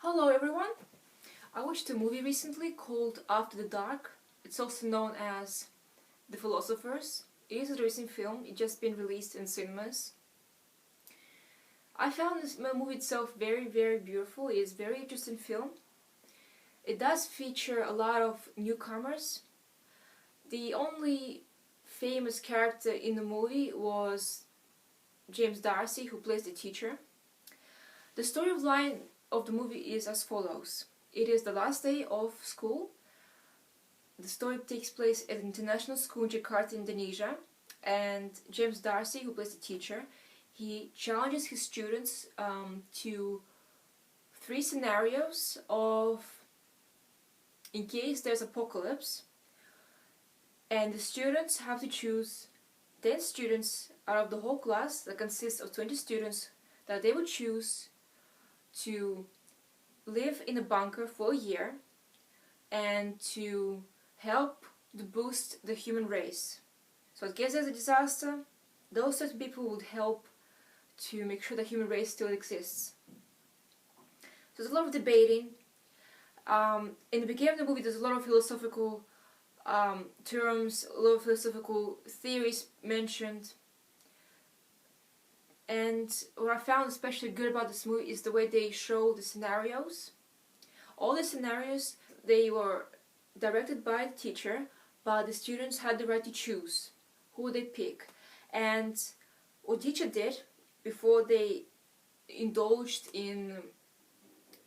Hello everyone! I watched a movie recently called After the Dark. It's also known as The Philosophers. It is a recent film, it's just been released in cinemas. I found this movie itself very beautiful. It is a very interesting film. It does feature a lot of newcomers. The only famous character in the movie was James D'Arcy, who plays the teacher. The storyline of the movie is as follows. It is the last day of school. The story takes place at an international school in Jakarta, Indonesia, and James D'Arcy, who plays the teacher, he challenges his students to 3 scenarios of in case there's apocalypse, and the students have to choose 10 students out of the whole class that consists of 20 students that they would choose to live in a bunker for a year and to help to boost the human race. So in case there's a disaster, those certain people would help to make sure the human race still exists. So there's a lot of debating. In the beginning of the movie there's a lot of philosophical terms, a lot of philosophical theories mentioned. And what I found especially good about this movie is the way they show the scenarios. All the scenarios, they were directed by the teacher, but the students had the right to choose who they pick. And what the teacher did before they indulged in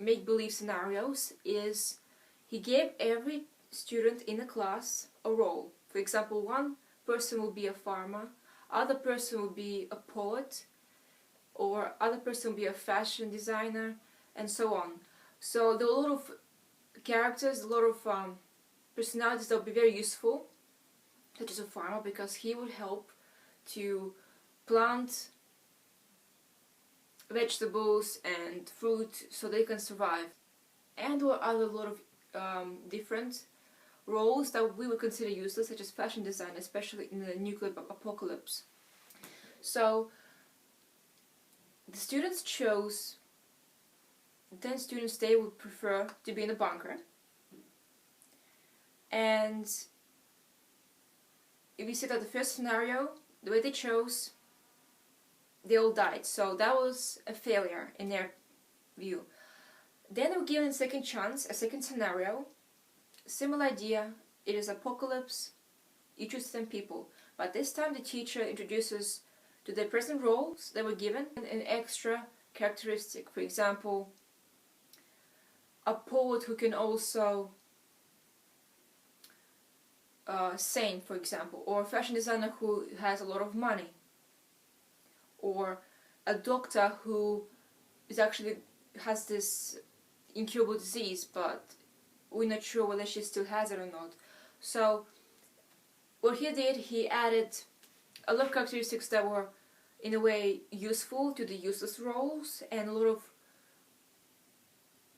make-believe scenarios is he gave every student in the class a role. For example, one person will be a farmer, other person will be a poet, or other person will be a fashion designer, and so on. So there were a lot of characters, a lot of personalities that would be very useful, such as a farmer, because he would help to plant vegetables and fruit so they can survive. And there were a lot of different roles that we would consider useless, such as fashion design, especially in the nuclear apocalypse. So the students chose 10 students they would prefer to be in a bunker, and if you see that the first scenario, the way they chose, they all died, so that was a failure in their view. Then they were given a second chance, a second scenario, similar idea, it is apocalypse, you choose 10 people, but this time the teacher introduces to their present roles they were given an extra characteristic. For example, a poet who can also sing, for example, or a fashion designer who has a lot of money, or a doctor who is actually has this incurable disease, but we're not sure whether she still has it or not. So what he did, he added a lot of characteristics that were in a way useful to the useless roles, and a lot of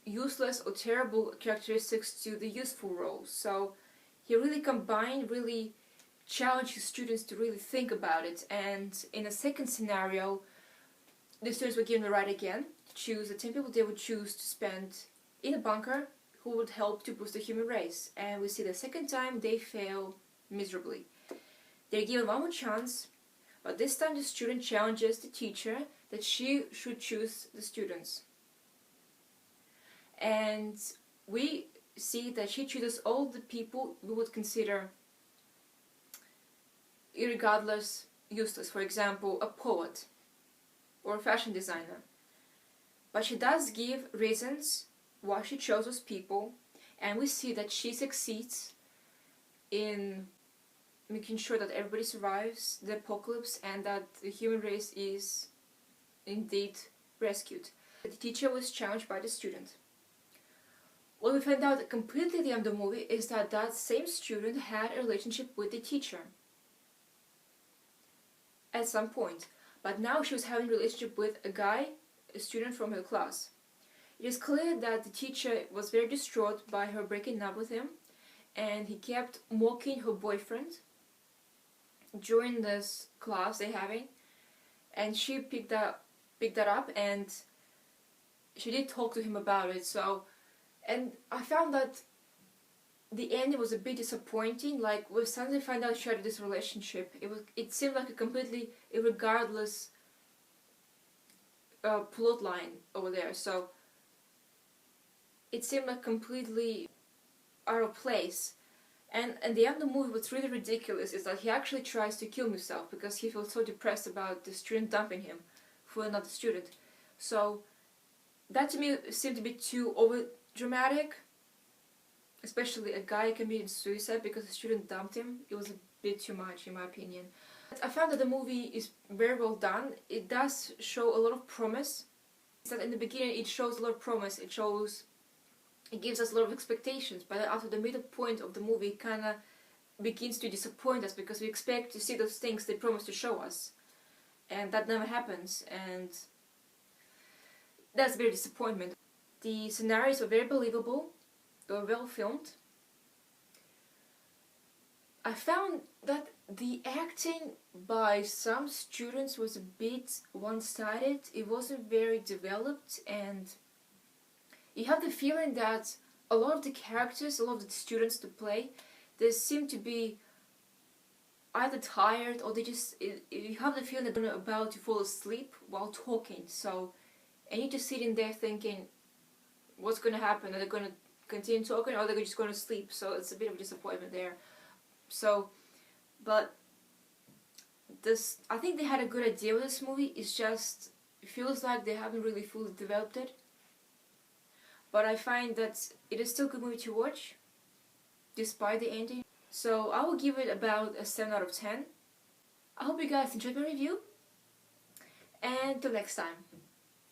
useless or terrible characteristics to the useful roles. So he really combined, really challenged his students to really think about it. And in a second scenario, the students were given the right again to choose the 10 people they would choose to spend in a bunker who would help to boost the human race. And we see the second time they fail miserably. They're given one more chance, but this time the student challenges the teacher that she should choose the students. And we see that she chooses all the people we would consider irregardless useless. For example, a poet or a fashion designer. But she does give reasons why she chose those people, and we see that she succeeds in making sure that everybody survives the apocalypse and that the human race is indeed rescued. The teacher was challenged by the student. What we find out completely at the end of the movie is that that same student had a relationship with the teacher at some point, but now she was having a relationship with a guy, a student from her class. It is clear that the teacher was very distraught by her breaking up with him, and he kept mocking her boyfriend during this class they're having, and she picked that up, and she did talk to him about it. So, and I found that the ending was a bit disappointing. Like, we suddenly find out she had this relationship. It seemed like a completely irregardless plot line over there. So it seemed like completely out of place. And at the end of the movie, what's really ridiculous is that he actually tries to kill himself because he feels so depressed about the student dumping him for another student. So that to me seemed a bit too over dramatic. Especially a guy committing suicide because a student dumped him. It was a bit too much in my opinion. I found that the movie is very well done. It does show a lot of promise. It's that in the beginning it shows a lot of promise. It gives us a lot of expectations, but after the middle point of the movie it kind of begins to disappoint us because we expect to see those things they promise to show us. And that never happens, and that's a big disappointment. The scenarios are very believable. They were well filmed. I found that the acting by some students was a bit one-sided. It wasn't very developed, and you have the feeling that a lot of the characters, a lot of the students to play, they seem to be either tired or you have the feeling that they're about to fall asleep while talking. So, and you're just sitting there thinking, what's going to happen? Are they going to continue talking, or they're just going to sleep? So it's a bit of a disappointment there. So, but I think they had a good idea with this movie. It's just, it feels like they haven't really fully developed it. But I find that it is still a good movie to watch, despite the ending. So I will give it about a 7 out of 10. I hope you guys enjoyed my review, and till next time.